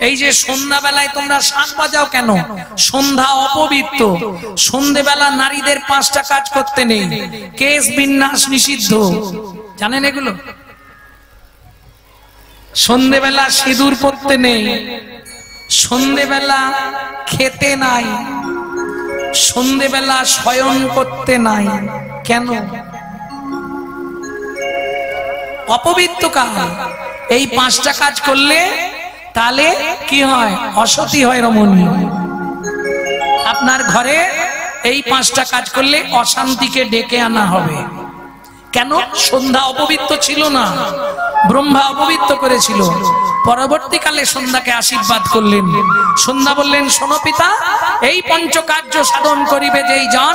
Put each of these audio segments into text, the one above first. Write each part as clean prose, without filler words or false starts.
এই যে সন্ধ্যা বেলায় তোমরা শাঁখ বাজাও কেন? সন্ধ্যা অপবিত্র। সন্ধ্যেবেলা নারীদের 5টা কাজ করতে নেই। কেশ বিন্যাস নিষিদ্ধ, জানেন এগুলো? সন্ধ্যেবেলা সিঁদুর পরতে নেই, সন্ধ্যেবেলা খেতে নাই, সন্ধ্যেবেলা শয়ন করতে নাই। কেন? অপবিত্র কাজ। এই 5টা কাজ করলে তাহলে কি হয়? অসতী হয় রমণী। আপনার ঘরে এই 5টা কাজ করলে অশান্তিকে ডেকে আনা হবে। কেন? সন্ধ্যা অপবিত্র ছিল না, ব্রহ্মা অপবিত্র করেছিল। পরবর্তীকালে সন্ধ্যাকে আশীর্বাদ করলেন। সন্ধ্যা বললেন, শোনো পিতা, এই 5 কার্য সাধন করিবে যেই জন,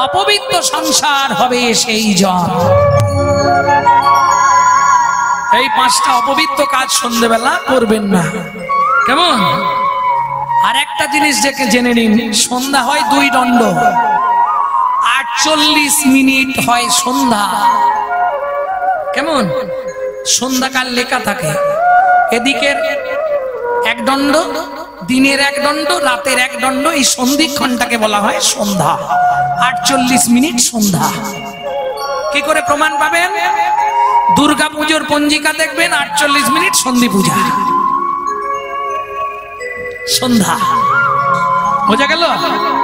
অপবিত্র সংসার হবে সেই জন। এই 5টা অপবিত্র কাজ সন্ধ্যেবেলা করবেন না। কেমন? আর একটা জিনিস জেনে নিন, সন্ধ্যা হয় 2 দণ্ড, 48 মিনিট হয় সন্ধ্যা। কেমন? সন্ধ্যাকাল লেখা থাকে, এদিকের 1 দণ্ড, দিনের 1 দণ্ড, রাতের 1 দণ্ড। এই সন্ধিক্ষণটাকে বলা হয় সন্ধ্যা। 48 মিনিট সন্ধ্যা। কি করে প্রমাণ পাবেন? দুর্গা পুজোর পঞ্জিকা দেখবেন, 48 মিনিট সন্ধি পূজা, সন্ধ্যা। বোঝা গেল?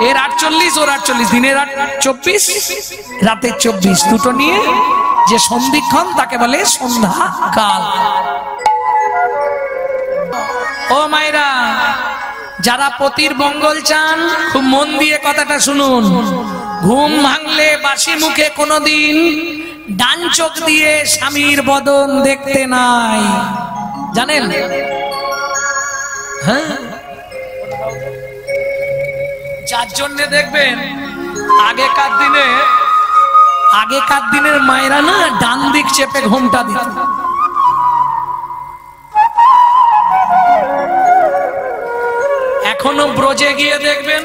এর 48, ওর 48, দিনের 24, রাতের 24, দুটো নিয়ে যে সন্ধিক্ষণ তাকে বলে সন্ধ্যা কাল। ও মায়েরা, যারা পতির মঙ্গল চান, খুব মন দিয়ে কথাটা শুনুন। ঘুম ভাঙলে বাসি মুখে কোনোদিন ডান চোখ দিয়ে স্বামীর বদন দেখতে নাই, জানেন? হ্যাঁ, যার জন্য দেখবেন আগেকার দিনের মায়েরা না ডান দিক চেপে ঘুমটা দিত। এখনো ব্রজে গিয়ে দেখবেন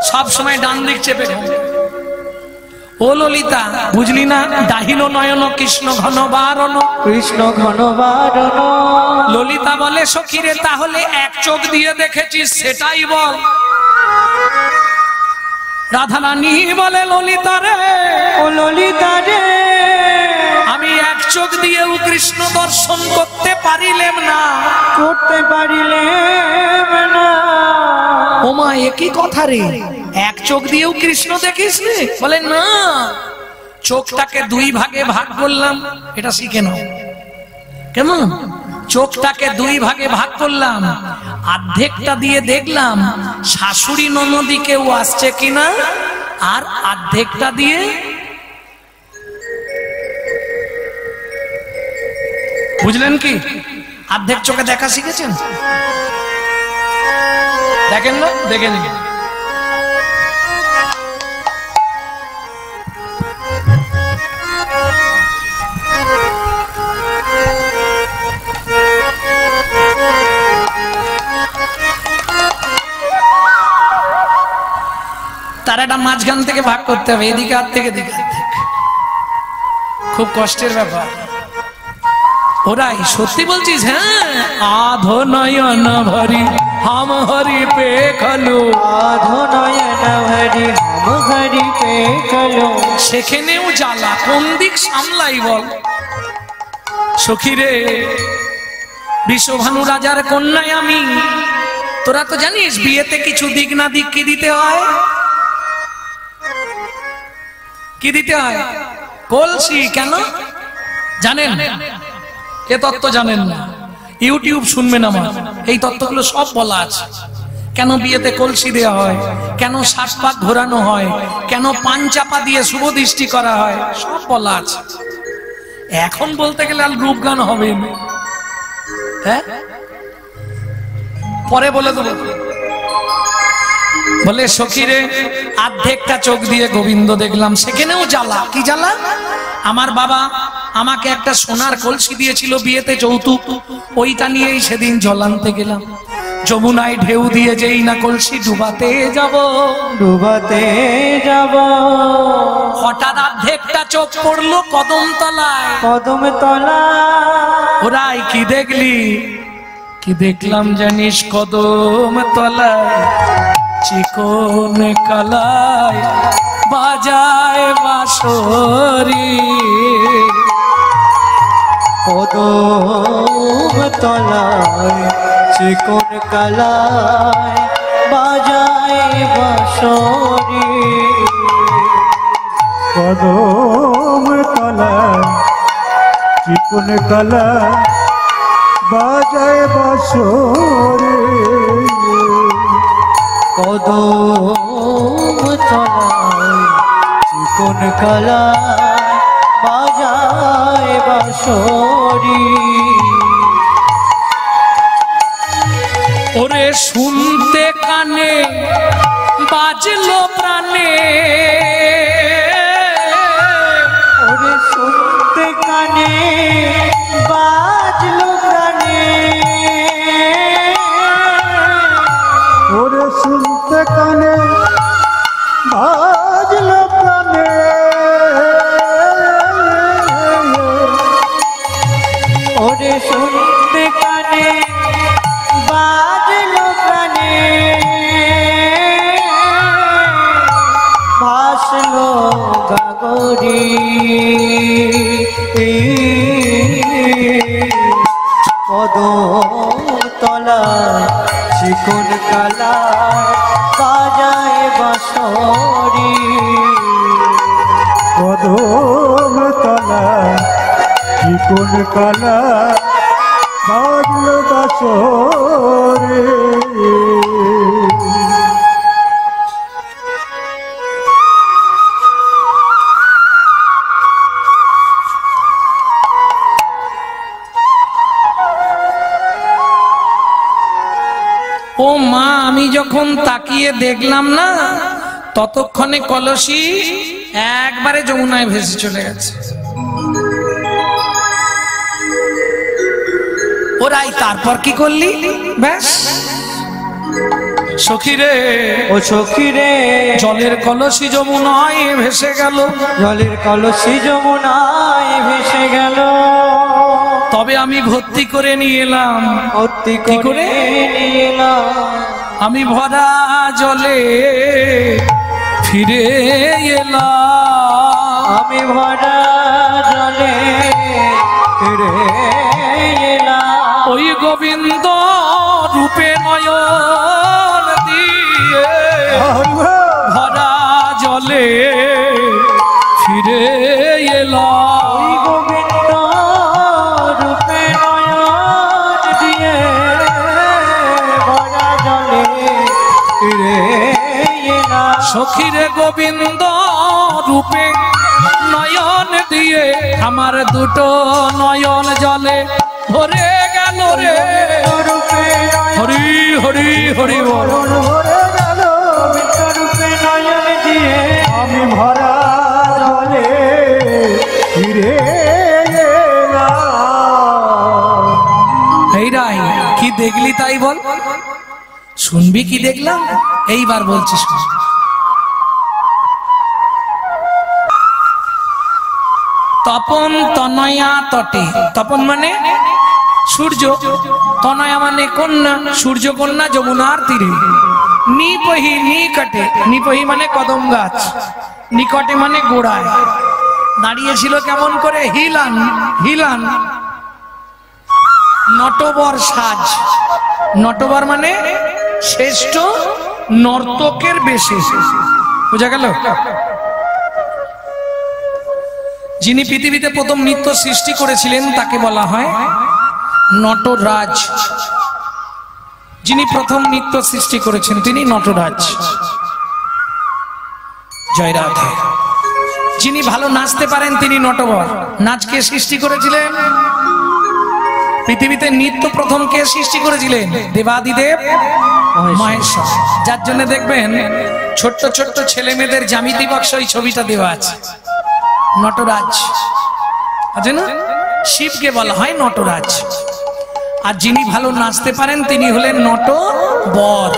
সব সময় ডান দিক চেপে ঘুম। ও ললিতা, বুঝলি না? ডাহিল নয়ন কৃষ্ণ ঘন বারণ, কৃষ্ণ ঘন বারণ। ললিতা বলে, সখীরে তাহলে 1 চোখ দিয়ে দেখেছিস সেটাই বল। রাধারানী বলে, ললিতা রে, ও ললিতা রে, আমি 1 চোখ দিয়েও কৃষ্ণ দর্শন করতে পারিলেম না। করতে পারিলেম না। ওমা, একই কথা রে, 1 চোখ দিয়েও কৃষ্ণ দেখিস রে? বলে না, চোখটাকে 2 ভাগে ভাগ করলাম। এটা শিখে নাও। কেমন? চোখটাকে 2 ভাগে ভাগ করলাম, অর্ধেকটা দিয়ে দেখলাম শাশুড়ি ননদি কেউ আসছে কিনা, আর অর্ধেকটা দিয়ে বুঝলেন কি? অর্ধেক চোখে দেখা শিখেছেন? দেখেন না? দেখে নিন। তার একটা মাঝখান থেকে ভাগ করতে হবে, এদিকে হাত থেকে এদিকে হাত থেকে। খুব কষ্টের ব্যাপার। ওরাই সত্যি বলছিস? হ্যাঁ, আধো নয়ন ভরি হাম হরি পে খলু, আধো নয়ন ভরি হাম হরি পে খলু। সেখানেও জ্বালা, কোন দিক সামলাই বল? সখীরে, বিশ্বভানু রাজার কন্যায় আমি। তোরা তো জানিস বিয়েতে কিছু দিক না দিক কি দিতে হয়? কি দিতে হয়? কলসি। কেন জানেন? এ তত্ত্ব জানেন না, ইউটিউব শুনবেন আমার, এই তত্ত্বগুলো সব বলা আছে। কেন বিয়েতে কলসি দেওয়া হয়, কেন 7 পাক ঘোরানো হয়, কেন পান চাপা দিয়ে শুভ দৃষ্টি করা হয়, সব বলা আছে। এখন বলতে গেলে আর গ্রুপ গান হবে। হ্যাঁ, পরে বলে দেবো। বলে, সখীরে, অর্ধেকটা চোখ দিয়ে গোবিন্দ দেখলাম, সেখানেও জ্বালা। কি জ্বালা? আমার বাবা আমাকে একটা সোনার কলসি দিয়েছিল বিয়েতে, যৌতুক। ওইটা নিয়েই সেদিন জল আনতে গেলাম। যমুনায় ঢেউ দিয়ে যেই না কলসি ডুবাতে যাব, ডুবাতে যাব। হঠাৎ অর্ধেকটা চোখ পড়লো কদম তলায়। কদম তলা ওরাই কি দেখলি? কি দেখলাম জানিস? কদম তলায় চিকন কালায় বাজায় বাঁশরি। কদম তলায় চিকন কালায় বাজায় বাঁশরি। কদম তলায় চিকন কালায় বাজায় বাঁশরি। কদম তলায় চিকন কালায় বাজায় বাঁশরি। ওরে শুনতে কানে বাজলো প্রাণে, ওরে শুনতে কানে বাজলো প্রাণে। ওরে শুনতে কানে বাজলো প্রাণে। ওরে শুনতে কানে বাজলো প্রাণে। ভাসলো গাগরি। কদম তলায় চিকন কালায় বাজায় বাঁশরি। কদম তলায় চিকন কালায় বাজলো বাঁশরি। ও মা, আমি যখন তাকিয়ে দেখলাম না, ততক্ষণে কলসি একবারে যমুনায় ভেসে চলে গেছে। ওরাই তারপর কি করলি? ব্যাস সখী রে, ও সখী রে, জলের কলসি যমুনায় ভেসে গেল। জলের কলসি যমুনায় ভেসে গেল। তবে আমি ভর্তি করে নিয়ে এলাম। ভর্তি কি করে? নিয়ে এলাম। আমি ভরা জলে ফিরে এলাম। আমি ভরা জলে ফিরে এলাম। ওই গোবিন্দ রূপে নয়ন দিয়ে ভরা জলে ফিরে এলাম। ওই গোবিন্দ রূপে নয়ন দিয়ে ভরা জলে ফিরে এলাম। সখীরে গোবিন্দ রূপে নয়ন দিয়ে আমার দুটো নয়ন জলে ভরে গেল রে। রূপে হরি হরি হরি বল। ভরে গেল গোবিন্দ রূপে নয়ন দিয়ে আমি ভরা জলে ফিরে এলাম। এই রাই, কি দেখলি তাই বল। শুনবি কি দেখলাম? এইবার বলছি শুন। তপন তনয়া তটে। তপন মানে সূর্য, তনয়া মানে কন্যা, সূর্য কন্যা যমুনার তীরে। নিপহি নিকটে, নিপহি মানে কদম গাছ, নিকটে মানে গোড়ায় দাঁড়িয়েছিল। কেমন করে? হিলান হিলান নটবর সাজ। নটবর মানে শ্রেষ্ঠ নর্তকের বেশে। বুঝা গেল? যিনি পৃথিবীতে প্রথম নৃত্য সৃষ্টি করেছিলেন তাকে বলা হয় নটরাজ। যিনি প্রথম নৃত্য সৃষ্টি করেছেন তিনি নটরাজ। জয় রাধে। যিনি ভালো নাচতে পারেন তিনি নটবর। নাচ কে সৃষ্টি করেছিলেন? পৃথিবীতে নৃত্য প্রথম কে সৃষ্টি করেছিলেন? দেবাদিদেব মহেশ্বর। যার জন্য দেখবেন ছোট্ট ছোট্ট ছেলে মেয়েদের জ্যামিতি বাক্স এই ছবিটা দেওয়া আছে। নটরাজ আছে না? শিবকে বলা হয় নটরাজ। আর যিনি ভালো নাচতে পারেন তিনি হলেন নট বর।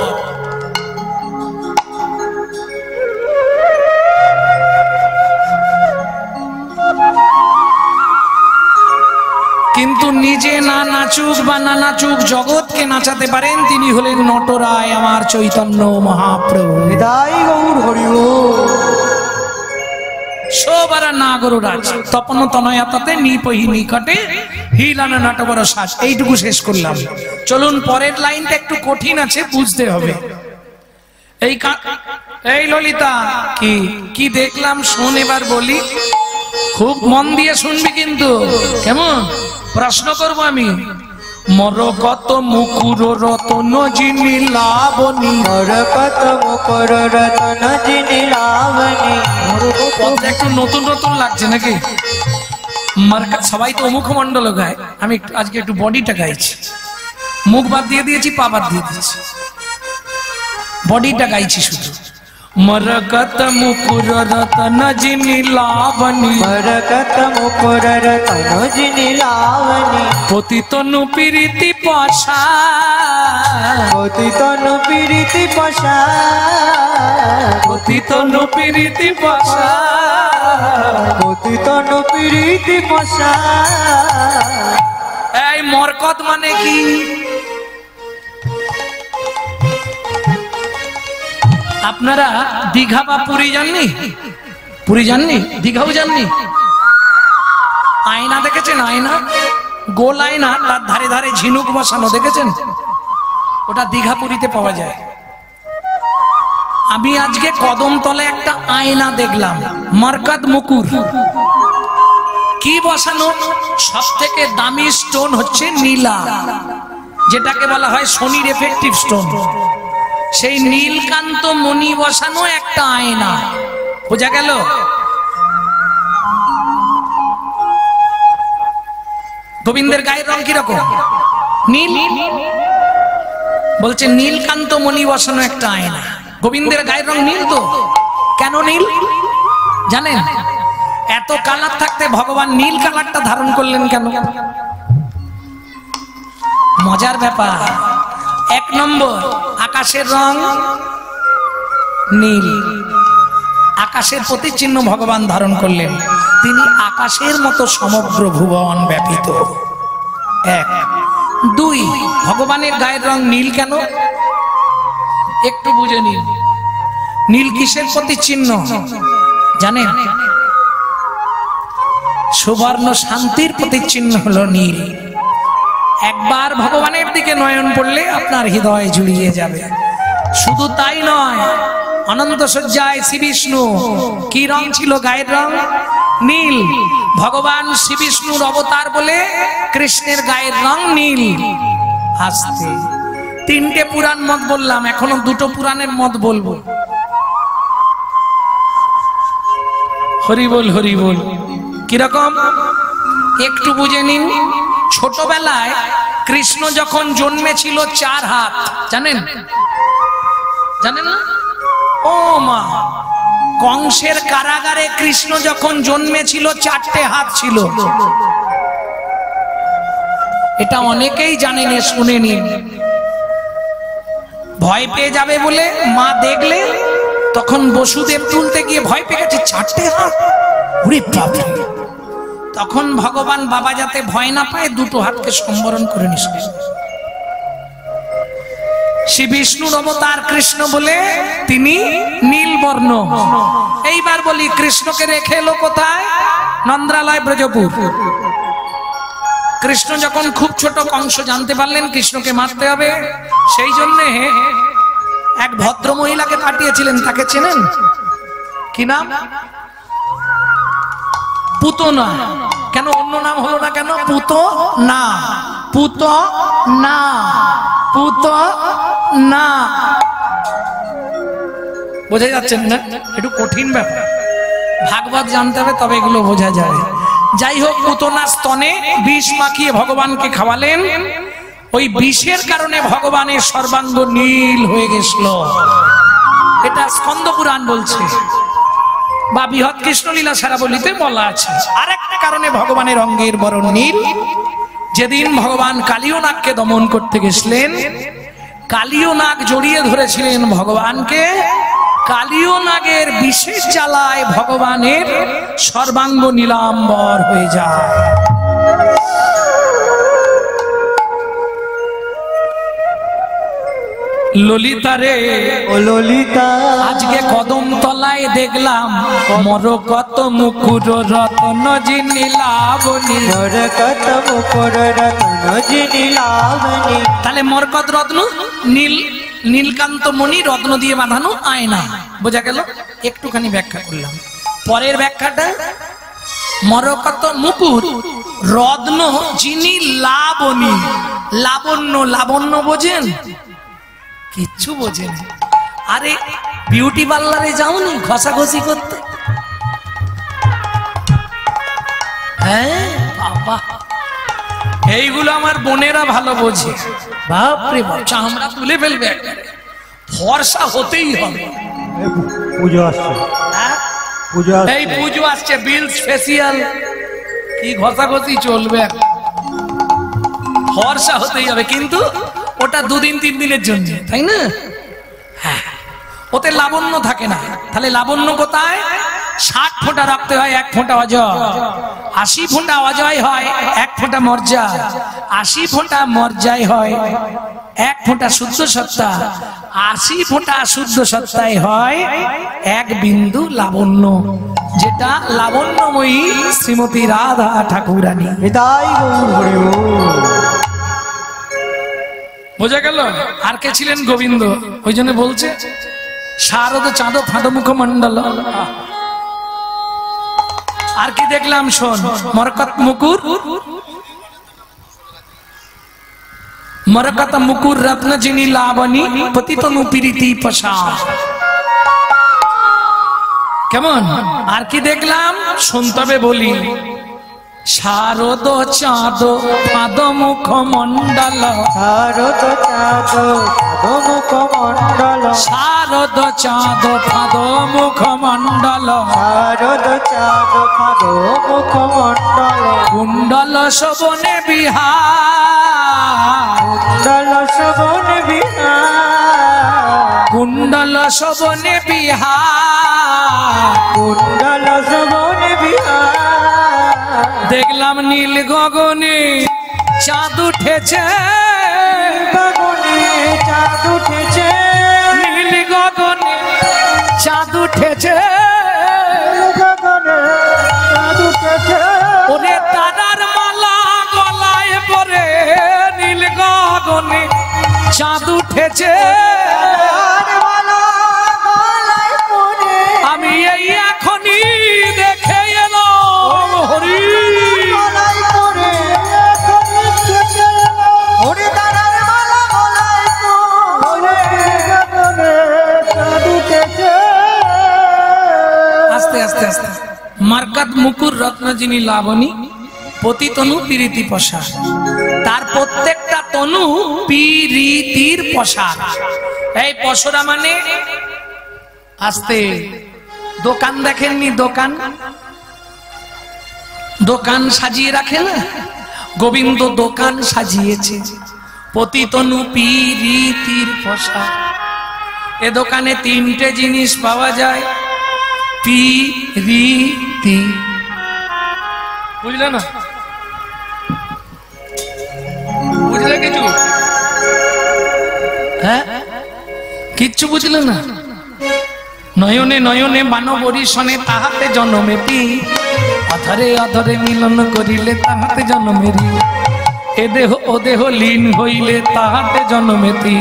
কিন্তু নিজে না নাচুক বা না নাচুক জগৎকে নাচাতে পারেন তিনি হলেন নটরায় আমার চৈতন্য মহাপ্রভু। হৃদয় গৌর হরি বল। সোবারা নাগররাজ তপন তনয়াতাতে নিপহি নিকটে হিলানা নাটবর শ্বাস। এইটুকু শেষ করলাম। চলুন পরের লাইনটা একটু কঠিন আছে, বুঝতে হবে। এই ললিতা কি কি দেখলাম শোন, এবার বলি, খুব মন দিয়ে শুনবি কিন্তু, কেমন? প্রশ্ন করবো আমি। মরকত মুকুর রতন যিনি লাবণী, মরকত মুকুর রতন যিনি লাবণী। পদটা একটু নতুন নতুন লাগছে নাকি? সবাই তো মুখমণ্ডল গায়, আমি আজকে একটু বডিটা গাইছি। মুখ বাদ দিয়ে দিয়েছি, পা বাদ দিয়ে দিয়েছি, বডিটা গাইছি শুধু। মরকত মুকুর রতন যিনি লাবণী, মরকত মুকুর রতন যিনি লাবণী। পতিতনু প্রীতি পশা, পতিতনু প্রীতি পশা, পতিতনু প্রীতি পশা, পতিতনু প্রীতি পশা। এই মরকত মানে কি? আপনারা দীঘা বা পুরী যাননি? পুরী যাননি? দীঘাও যাননি? আয়না দেখেছেন? আয়না, গোল আয়না, তার ধারে ধারে ঝিনুক বসানো, দেখেছেন? ওটা দীঘা পুরীতে পাওয়া যায়। আমি আজকে কদমতলে একটা আয়না দেখলাম, মার্কাত মুকুর। কি বসানো? সব থেকে দামি স্টোন হচ্ছে নীলা, যেটাকে বলা হয় শনির এফেক্টিভ স্টোন। সেই নীলকান্ত মণি বসানো একটা আয়না, বোঝা গেল? গোবিন্দের গায়ের রং কিরকম? নীল। বলছে নীলকান্ত মণি বসানো একটা আয়না। গোবিন্দের গায়ের রং নীল তো? কেন নীল জানেন? এত কালার থাকতে ভগবান নীল কালারটা ধারণ করলেন কেন? মজার ব্যাপার। এক নম্বর, আকাশের রং নীল, আকাশের প্রতিচিহ্ন ভগবান ধারণ করলেন, তিনি আকাশের মতো সমগ্র ভুবন ব্যাপিত। এক। দুই, ভগবানের গায়ের রং নীল কেন একটু বুঝে নিন। নীল কিসের প্রতিচিহ্ন জানেন? সুবর্ণ শান্তির প্রতিচিহ্ন হলো নীল। একবার ভগবানের দিকে নয়ন পড়লে আপনার হৃদয় জুড়িয়ে যাবে। শুধু তাই নয়, অনন্ত সজ্জায় শ্রী বিষ্ণু কি রং ছিল? গায়ের রং নীল। ভগবান শ্রী বিষ্ণুর অবতার বলে কৃষ্ণের গায়ের রং নীল। আস্তে তিনটে পুরাণ মত বললাম, এখনো দুটো পুরাণের মত বলবো। হরি বল, হরি বল। কিরকম একটু বুঝে নিন। ছোটবেলায় কৃষ্ণ যখন জন্মেছিল 4 হাত, জানেন? জানেন না? ও মা, কংসের কারাগারে কৃষ্ণ যখন জন্মেছিল 4টে হাত ছিল। এটা অনেকেই জানেন, শুনে নিন। ভয় পেয়ে যাবে বলে মা দেখলে তখন বসুদেব তুলতে গিয়ে ভয় পেয়ে গেছে, 4টে হাত, ওরে বাপরে। তখন ভগবান বাবা যাতে ভয় না পায় 2টো হাতকে সম্বরণ করে নিলেন। শ্রী বিষ্ণুর অবতার কৃষ্ণ বলে তিনি নীলবর্ণ। এইবার বলি, কৃষ্ণকে রেখে এলো কোথায়? নন্দ্রালয়, ব্রজপুর। কৃষ্ণ যখন খুব ছোট, কংস জানতে পারলেন কৃষ্ণকে মারতে হবে, সেই জন্য এক ভদ্র মহিলাকে পাঠিয়েছিলেন। তাকে চেনেন? কি নাম? পুতনা। কেন অন্য নাম হলো না কেন? পুতনা, পুতনা, পুতনা। বোঝা যাচ্ছে না? একটু কঠিন ব্যাপার, ভাগবত জানতে হবে তবে এগুলো বোঝা যাবে। যাই হোক, পুতনা স্তনে বিষ মাখিয়ে ভগবানকে খাওয়ালেন। ওই বিষের কারণে ভগবানের সর্বাঙ্গ নীল হয়ে গেছিল। এটা স্কন্দ পুরাণ বলছে, বা বৃহৎ কৃষ্ণলীলা সারাবলিতে বলা আছে। আরেকটা কারণে ভগবানের অঙ্গের বরণ নীল, যেদিন ভগবান কালীয় নাগকে দমন করতে গেছিলেন, কালীয় নাগ জড়িয়ে ধরেছিলেন ভগবানকে। কালীয় নাগের বিশেষ জ্বালায় ভগবানের সর্বাঙ্গ নীলাম্বর হয়ে যায়। ললিতা রে ও ললিতা, আজকে কদম তলায় দেখলাম মরকত মুকুর রতন জিনি লাবণী। মরকত মুকুর রতন জিনি লাবণী। তাহলে মরকত রত্ন নীল, নীলকান্ত মণি রত্ন দিয়ে বাঁধানো আয়না, বোঝা গেল? একটুখানি ব্যাখ্যা করলাম। পরের ব্যাখ্যাটা, মরকত মুকুর রত্ন যিনি লাবণী। লাবণ্য, লাবণ্য বোঝেন? কিচ্ছু বোঝেন। আরে বিউটি পার্লারে যাওনি ঘষাঘষি করতে? হ্যাঁ বাবা, এইগুলো আমার বোনেরা ভালো বোঝে। বাপরে বাপ, চামড়া তুলে ফেলবে একবারে। ফর্সা হতেই হবে। পুজো আসছে, হ্যাঁ? পুজো আসছে। এই পুজো আসছে, বিলস ফেসিয়াল, কি ঘষাঘষি চলবে? ফর্সা হতেই হবে, কিন্তু ওটা 2 দিন 3 দিনের জন্য, তাই না? হ্যাঁ, ওতে লাবণ্য থাকে না। তাহলে লাবণ্য কোথায়? 60 ফোঁটা রাখতে হয়, 1 ফোঁটা অজয়। 80 ফোঁটা অজয় হয়, 1 ফোঁটা মর্যা। 80 ফোঁটা মর্যায় হয়, 1 ফোঁটা শুদ্ধ সত্তা। 80 ফোঁটা শুদ্ধ সত্তায় হয় 1 বিন্দু লাবণ্য, যেটা লাবণ্যময়ী শ্রীমতী রাধা ঠাকুরানী। হৃদয় গৌর হরি বল। বোঝা গেল? আর কে ছিলেন? গোবিন্দ। ওই জন্য বলছে শারদ চাঁদ ফাঁদ মুখ মন্ডল। আর কি দেখলাম শোন, মরকত মুকুর, মরকত মুকুর রত্ন যিনি লাবণী, পতিতনু প্রীতি পশা। কেমন? আর কি দেখলাম শুনতে হবে, বলি। শারদ চাঁদ ফাঁদ মুখ মন্ডল। শারদ চাঁদ ফাঁদ মুখ মন্ডল। শারদ চাঁদ ফাঁদ মুখ মন্ডল। শারদ চাঁদ ফাঁদ মুখ মন্ডল। কুণ্ডল শোভনে বিহার। কুণ্ডল শোভনে বিহার। কুণ্ডল শোভনে বিহার। কুণ্ডল শোভনে বিহার। দেখলাম নীল গগনে চাঁদ উঠেছে। গগনে চাঁদ উঠেছে। নীল গগনে চাঁদ উঠেছে। গগনে চাঁদ উঠেছে। ওরে তারার মালা গলায় পরে নীল গগনে চাঁদ উঠেছে। আমি এই এখনই দেখে এলাম হরি। আস্তে আস্তে আস্তে। মার্কাত মুকুর রত্ন যিনি লাবণী, পতিতনু প্রীতি পশা। তার প্রত্যেকটা তনু প্রীতির পশা। এই পশরা মানে আস্তে, দোকান দেখেননি? দোকান, দোকান সাজিয়ে রাখে না? গোবিন্দ দোকান সাজিয়েছে। পতিতনু প্রীতির পশা। এ দোকানে 3টে জিনিস পাওয়া যায়, প্রীতি। বুঝলে না? বুঝলে কিছু? হ্যাঁ, কিচ্ছু বুঝলে না? নয়নে নয়নে মানবরী শনে তাহাতে জনমে পি। অধরে অধরে মিলন করিলে তাহাতে জনমেরি। এ দেহ ও দেহ লীন হইলে তাহাতে জনমেতি।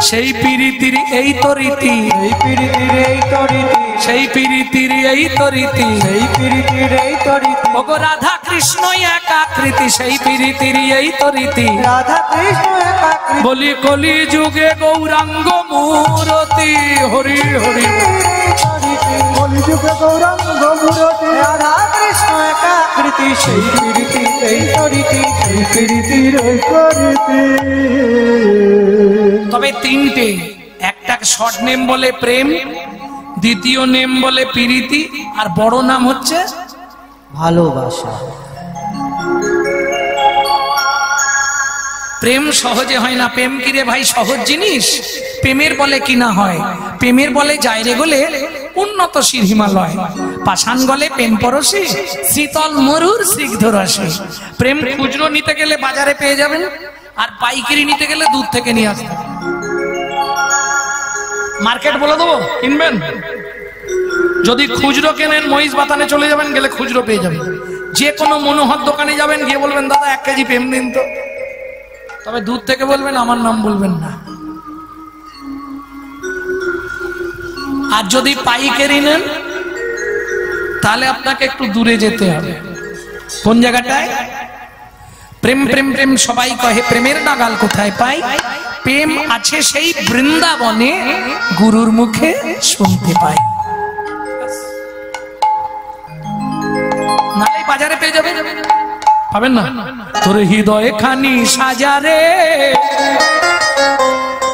সেই প্রীতির এই তো রীতি। এই প্রীতির এই তো রীতি। সেই প্রীতির এই তো রীতি। সেই প্রীতির এই তো রীতি। ওগো রাধা কৃষ্ণ একাকৃতি। সেই প্রীতির এই তো রীতি। রাধা কৃষ্ণ একাকৃতি। বলি কলি যুগে গৌরাঙ্গ মূরতি। হরি হরি কলিযুগে গৌরাঙ্গ মূরতি। রাধা কৃষ্ণ একাকৃতি। সেই প্রীতি এই তো রীতি। সেই প্রীতির এই তো রীতি। তবে 3টে, একটা শর্ট নেম বলে প্রেম, দ্বিতীয় নেম বলে প্রীতি, আর বড় নাম হচ্ছে ভালোবাসা। প্রেম সহজে হয় না। প্রেম কি রে ভাই সহজ জিনিস? প্রেমের বলে কি না হয়? প্রেমের বলে যায় রে গলে উন্নত শির হিমালয়, পাষাণ গলে প্রেম পরশে শীতল মরুর স্নিগ্ধ রসে। প্রেম খুচরো নিতে গেলে বাজারে পেয়ে যাবেন, আর পাইকারি নিতে গেলে দূর থেকে নিয়ে আসবেন। মার্কেট বলে দেবো, কিনবেন? যদি খুচরো কেনেন মহিষ বাতানে চলে যাবেন, গেলে খুচরো পেয়ে যাবেন। যে কোনো মনোহর দোকানে যাবেন, গিয়ে বলবেন দাদা 1 কেজি প্রেম দিন তো। তবে দূর থেকে বলবেন, আমার নাম বলবেন না। আর যদি পাইকারি নেন, তাহলে আপনাকে একটু দূরে যেতে হবে। কোন জায়গাটায়? প্রেম প্রেম প্রেম সবাই কহে, প্রেমের নাগাল কোথায় পাই? প্রেম আছে সেই বৃন্দাবনে, গুরুর মুখে শুনতে পাই। নালে বাজারে পেয়ে যাবে, পাবেন না। তোর হৃদয় খানি সাজারে,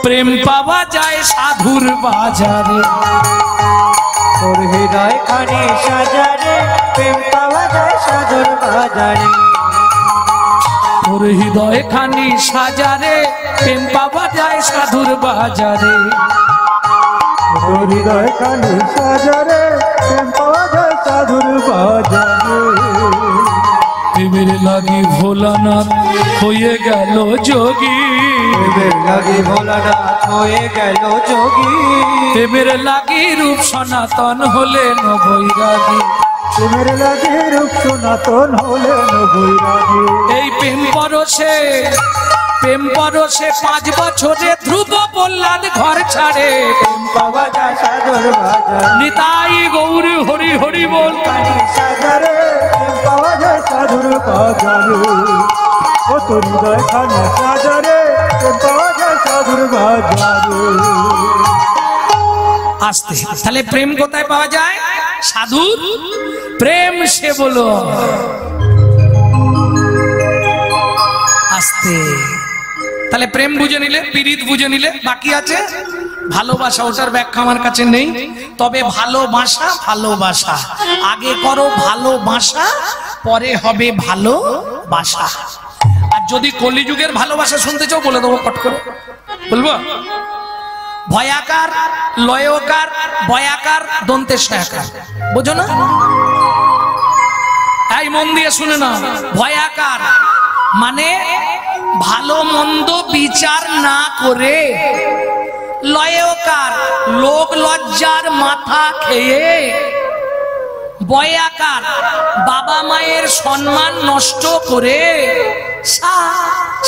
প্রেম পাওয়া যায় সাধুর বাজারে। তোর হৃদয় খানি সাজারে, প্রেম পাওয়া যায় সাধুর বাজারে। তোর হৃদয় খানি সাজারে, প্রেম পাওয়া যায় সাধুর বাজারে। তোর হৃদয় খানি সাজারে, প্রেম পাওয়া যায় সাধুর বাজারে। প্রেমের লাগি ভোলানাথ হয়ে গেল যোগী, প্রেমের লাগি ভোলানাথ হয়ে গেল যোগী। প্রেমের লাগি রূপ সনাতন হলেন বৈরাগী। প্রেমের লাগে রূপ সনাতন হলেন বৈরাগী। এই প্রেম পরশে 5 বছরে ধ্রুব প্রহ্লাদ ঘর ছাড়ে। প্রেম পাওয়া যায় সাধুর বাজারে। নিতাই গৌর হরি হরি বল। খানি সাজারে, প্রেম পাওয়া যায় সাধুর বাজারে। ও তোর হৃদয় খানি সাজারে, প্রেম পাওয়া যায় সাধুর বাজারে। আসতে তাহলে প্রেম কোথায় পাওয়া যায়? সাধুর প্রেম সে বলো। আসতে তাহলে প্রেম বুঝে নিলে, পীড়িত বুঝে নিলে, বাকি আছে ভালোবাসা। ওটার ব্যাখ্যা আমার কাছে নেই। তবে ভালোবাসা, ভালোবাসা আগে করো, ভালোবাসা পরে হবে ভালোবাসা। আর যদি কলিযুগের ভালোবাসা শুনতে চাও, বলে দেবো পট করে, বলবো। ভয়াকার, লয়কার, বয়াকার, দন্তের সয়াকার, বোঝো না? এই মন দিয়ে শুনে না। ভয়াকার মানে ভালো মন্দ বিচার না করে, লয়কার লোক লজ্জার মাথা খেয়ে, বয়াকার বাবা মায়ের সম্মান নষ্ট করে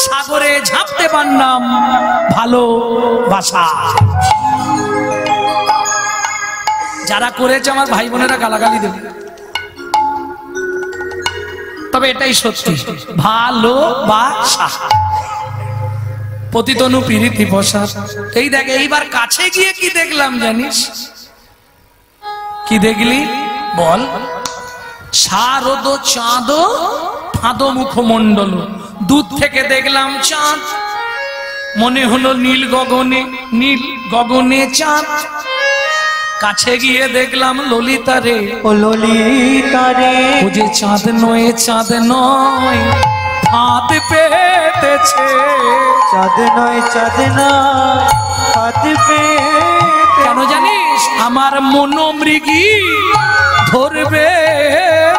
সাগরে ঝাঁপতে পারলাম ভালোবাসা। যারা করেছে আমার ভাই বোনেরা গালাগালি দেবে, তবে এটাই সত্যি। ভালোবাসা পতিতনু প্রীতি বসা। এই দেখ, এইবার কাছে গিয়ে কি দেখলাম জানিস? কি দেখলি বল? শারদ চাঁদ ফাঁদ মুখমণ্ডল। দূর থেকে দেখলাম চাঁদ, মনে হলো নীল গগনে চাঁদ। কাছে গিয়ে দেখলাম ললিতা রে, ও ললিতা রে। ও যে চাঁদ নয়, চাঁদ নয়, ফাঁদ পেতেছে। চাঁদ নয়, চাঁদ নয়, ফাঁদ পেতেছে। কেন জানিস? আমার মনোমৃগী ধরবে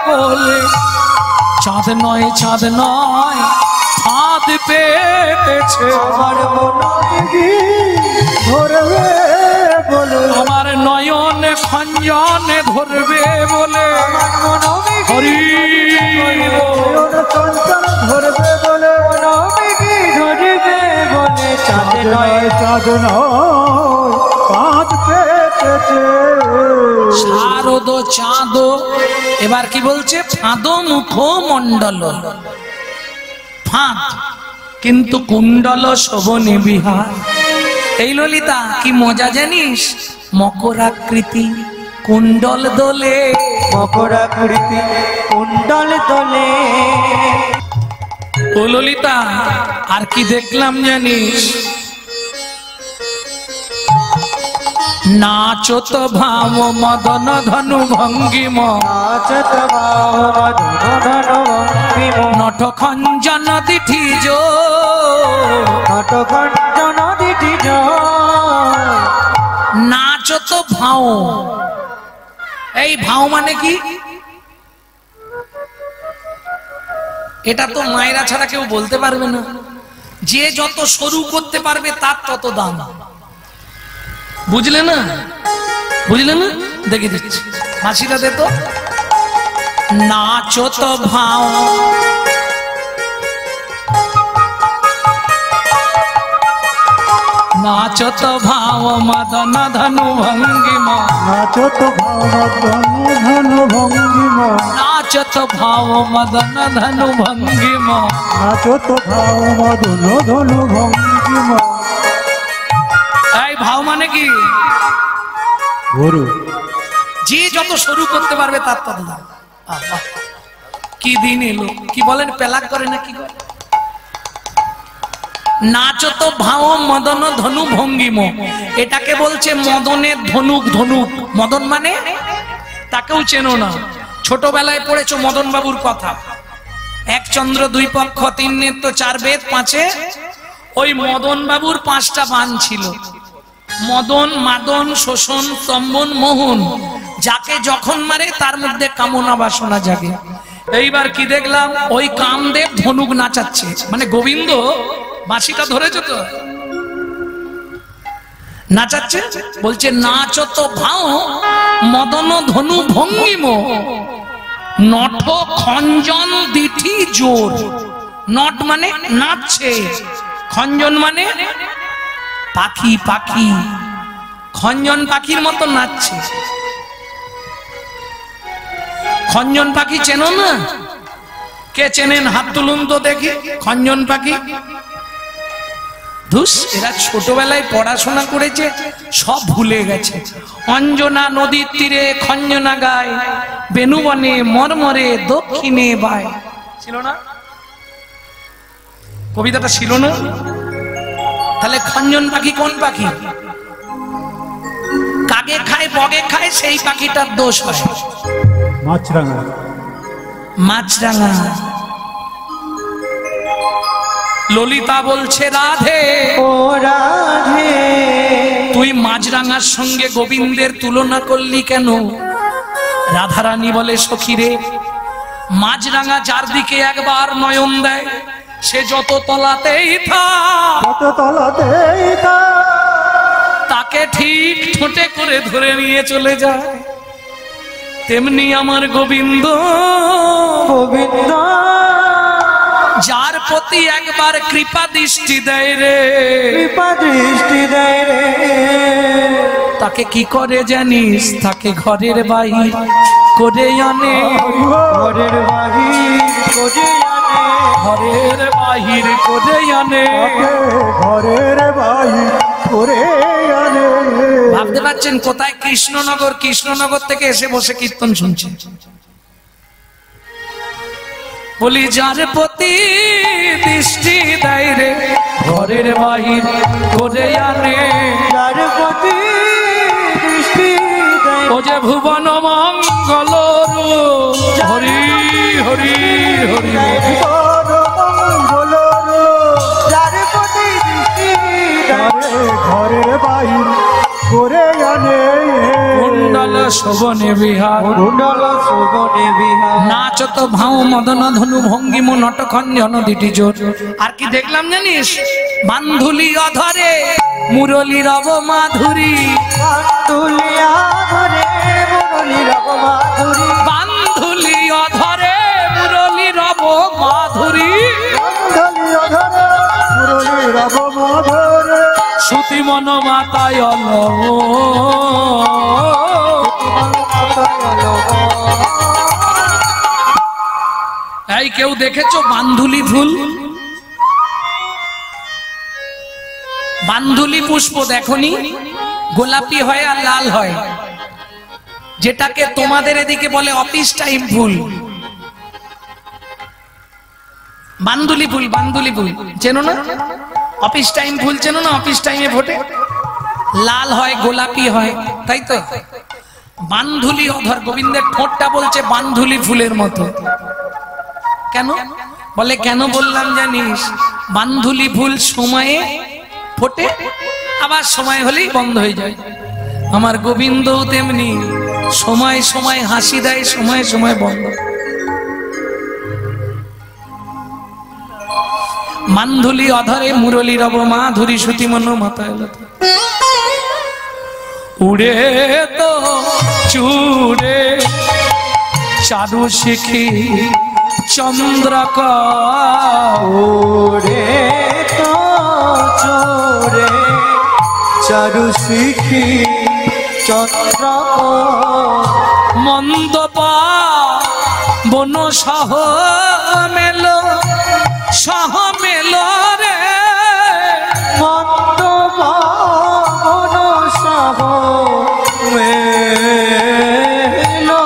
বলে। চাঁদ নয়, চাঁদ নয়, ফাঁদ পেতেছে। আমার মনোমৃগী ধরবে বলে, আমার নয়ন খঞ্জনে ধরবে বলে। আমার মনোমৃগী হরি নয়ন চঞ্চল ধরবে বলে। মনোমৃগী ধরবে বলে। চাঁদ নয়, চাঁদ নয়, পাঁচ পেতেছে। শারদ চাঁদ। এবার কি বলছে? ফাঁদ মুখমণ্ডল। ফাঁদ কিন্তু কুণ্ডল শোভনে বিহার। এই ললিতা কি মজা জানিস? মকরাকৃতি কুণ্ডল দোলে। মকরাকৃতি কুণ্ডল দোলে। ও ললিতা, আর কি দেখলাম জানিস? নাচত ভাব মদন ধনু ভঙ্গিম, নাচত ভাব মদন ধনু ভঙ্গিম। নট নট খঞ্জন দিঠি জো, নট খঞ্জন দিঠি জো, নাচ তো ভাও। এই ভাও মানে কি? এটা তো মায়েরা ছাড়া কেউ বলতে পারবে না। যে যত সরু করতে পারবে তার তত দাম, বুঝলে না? বুঝলে না? দেখে দিচ্ছি, হাসিটা দে তো। নাচো তো ভাও, নাচো তো ভাও মদন ধনু ভঙ্গিমা, নাচো তো ভাও মদন ধনু ভঙ্গিমা, নাচো তো ভাও মদন ধনু ভঙ্গিমা। নাচো তো ভাও মদন ধনু ভঙ্গিমা। এই ভাও মানে কি? গুরু যে যত শুরু করতে পারবে তার তত দাম। আল্লাহ, কি দিন এলো! কি বলেন, পেলাক করে না কি করে? নাচো তো ভাও মদন ধনু ভঙ্গিম, এটাকে বলছে মদনের ধনুক। ধনুক মদন মানে তাকেও চেনো না, ছোটবেলায় পড়েছো মদন বাবুর কথা, এক চন্দ্র দুই পক্ষ তিন নেত্র চার বেদ পাঁচে। ওই মদন বাবুর পাঁচটা বান ছিল, মদন মাদন শোষণ স্তম্ভন মোহন। যাকে যখন মারে তার মধ্যে কামনা বাসনা জাগে। এইবার কি দেখলাম, ওই কামদেব ধনুক নাচাচ্ছে, মানে গোবিন্দ বাঁশিটা ধরেছে তো, নাচাচ্ছে। বলছে নাচো তো ভাও মদন ধনু ভঙ্গিম, নট খঞ্জন দিঠি জোর। নট মানে নাচছে, খঞ্জন মানে পাখি। পাখি খঞ্জন পাখির মতো নাচছে। খঞ্জন পাখি চেনো না? কে চেনেন হাত তুলুন তো দেখি। খঞ্জন পাখি, ধুস, এরা ছোটবেলায় পড়াশোনা করেছে, সব ভুলে গেছে। অঞ্জনা নদীর তীরে খঞ্জনা গায়, বেনুবনে মরমরে দক্ষিণে বায়। ছিল না কবিতাটা? ছিল না? তাহলে খঞ্জন পাখি কোন পাখি? কাগে খায় বগে খায়, সেই পাখিটার দোষ হয়। মাছরাঙা। মাছরাঙা। ললিতা বলছে রাধে, ও রাধে, তুই মাছরাঙার সঙ্গে গোবিন্দের তুলনা করলি কেন? রাধারানী বলে সখীরে, মাছরাঙা যার দিকে একবার নয়ন দেয়, সে যত তলাতেই থাক, কত তলাতেই থাক, তাকে ঠিক ঠোঁটে করে ধরে নিয়ে চলে যায়। তেমনি আমার গোবিন্দ, গোবিন্দ যার প্রতি একবার কৃপা দৃষ্টি দেয় রে, কৃপা দৃষ্টি দেয় রে, তাকে কি করে জানিস? তাকে ঘরের বাহির করে আনে, ঘরের বাহির করে আনে, ঘরের বাহির করে আনে। ঘরের বাহির করে আনে। ভাবতে পারছেন কোথায়? কৃষ্ণনগর। কৃষ্ণনগর থেকে এসে বসে কীর্তন শুনছে। বলি যার প্রতি দৃষ্টি দেয় রে, ঘরের বাহির করে আনে, যার প্রতি দৃষ্টি দেয়, ও যে ভুবন মঙ্গল রূপ। হরি হরি হরি, মঙ্গল যার প্রতি দৃষ্টি দেয়, ঘরের বাহির করে আনে। কুণ্ডল শোভনে বিহার, কুণ্ডল শোভনে বিহার, নাচ তো ভাও মদন ধনু ভঙ্গিম, নট খঞ্জন দিটি জোর। আর কি দেখলাম জানিস? বান্ধুলি অধরে মুরলী রব মাধুরী, বান্ধুলিয়া ধরে মুরলী রব মাধুরী, বান্ধুলি অধরে মুরলী রব মাধুরী, বান্ধলিয়া ধরে মুরলী রব মাধুরী, শ্রুতি মন মাতায় এই কেউ দেখেছো বান্ধুলি ফুল? বান্ধুলি পুষ্প দেখনি? গোলাপি হয় আর লাল হয়, যেটাকে তোমাদের এদিকে বলে অফিস টাইম ফুল। বান্ধুলি ফুল, বান্ধুলি ফুল চেনো না? অফিস টাইম ফুল চেনো না? অফিস টাইমে ফোটে, লাল হয় গোলাপি হয়, তাই তো? বান্ধুলি অধর, গোবিন্দের ঠোঁটটা বলছে বান্ধুলি ফুলের মতো। কেন বলে কেন বললাম জানিস, বান্ধুলি ফুল সময়ে ফোটে, আবার সময় হলেই বন্ধ হয়ে যায়। আমার গোবিন্দও তেমনি, সময় সময় হাসি দেয়, সময় সময় বন্ধ। মান্ধুলি অধরে মুরলী রব মাধুরী সুতি মনো মাথায় উড়ে তো চুড়ে চারু শিখি চন্দ্রক ওরে তো চোরে চারু শিখি চন্দ্র মন্দপ বন সহ মেল রে মন্দ মন সহ মেলো।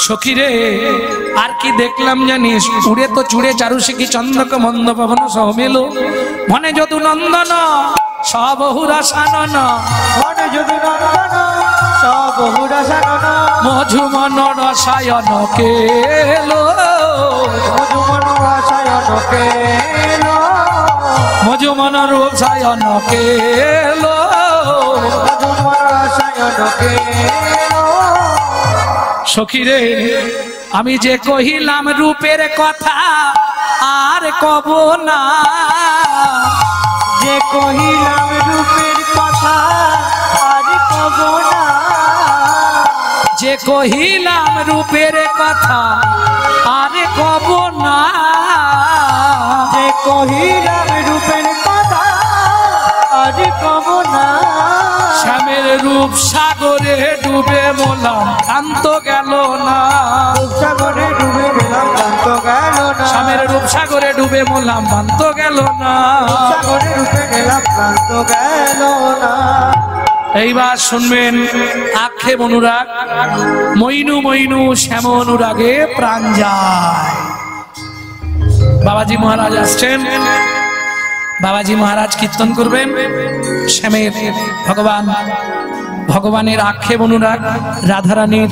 সখী রে আর কি দেখলাম জানিস, উড়ে তো চুড়ে চারু শিখি চন্দ্রক মন্দ পবন সহ মেলো, মনে যদু নন্দন সবহুরা সানন, মনে যদি নন্দন সবহুরা সানন, মধুমন রসায়ন কেলো, মধুমন রসায়ন কেলো, মধুমন রসায়ন কেলো, মধুমন রসায়ন কেলো। সখী রে আমি যে কহিলাম রূপের কথা আর কব না, যে কহিলাম রূপের কথা আর কব না, যে কহিলাম রূপের কথা আর কব না, যে কহিলাম রূপের কথা আর কব না। শ্যামের রূপ সাগরে ডুবে মোলাম শান্ত গেল না, সাগরে ডুবে গেলাম শান্ত গেল না, শ্যামের রূপ সাগরে ডুবে মোলাম শান্ত গেল না, সাগরে ডুবে গেলাম শান্ত গেল না। এইবার শুনবেন আক্ষেপ অনুরাগ, মইনু মইনু শ্যাম অনুরাগে প্রাণ যায়। বাবাজি মহারাজ আসছেন, বাবাজি মহারাজ কীর্তন করবেন শ্যামের ভগবানের আক্ষেপ অনুরাগ, রাধারানীর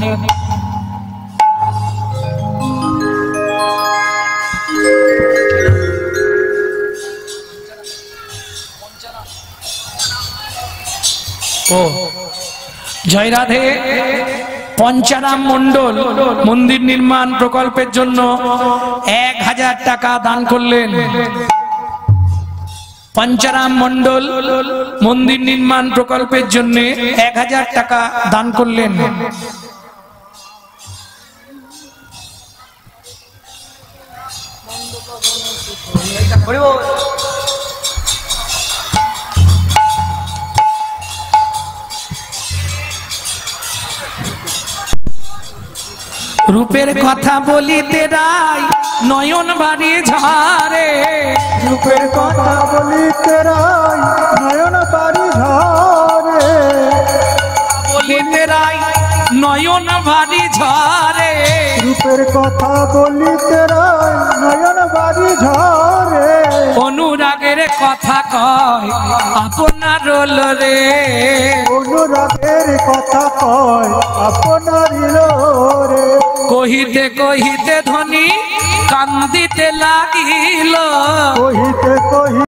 ও জয় রাধে। পঞ্চারাম মণ্ডল মন্দির নির্মাণ প্রকল্পের জন্য 1000 টাকা দান করলেন। পঞ্চারাম মণ্ডল মন্দির নির্মাণ প্রকল্পের জন্য 1000 টাকা দান করলেন। রূপের কথা বলিতে রাই নয়ন বাড়ি ঝারে, রূপের কথা বলিতে রাই নয়ন বাড়ি ঝরে, বলিতে রাই নয়ন বাড়ি ঝরে, রূপের কথা বলিতে রাই নয়ন বাড়ি ঝরে, অনুরাগের কথা কয় আপনার রোল রে, অনুরাগের কথা কয় আপনার রে, কহিতে কহিতে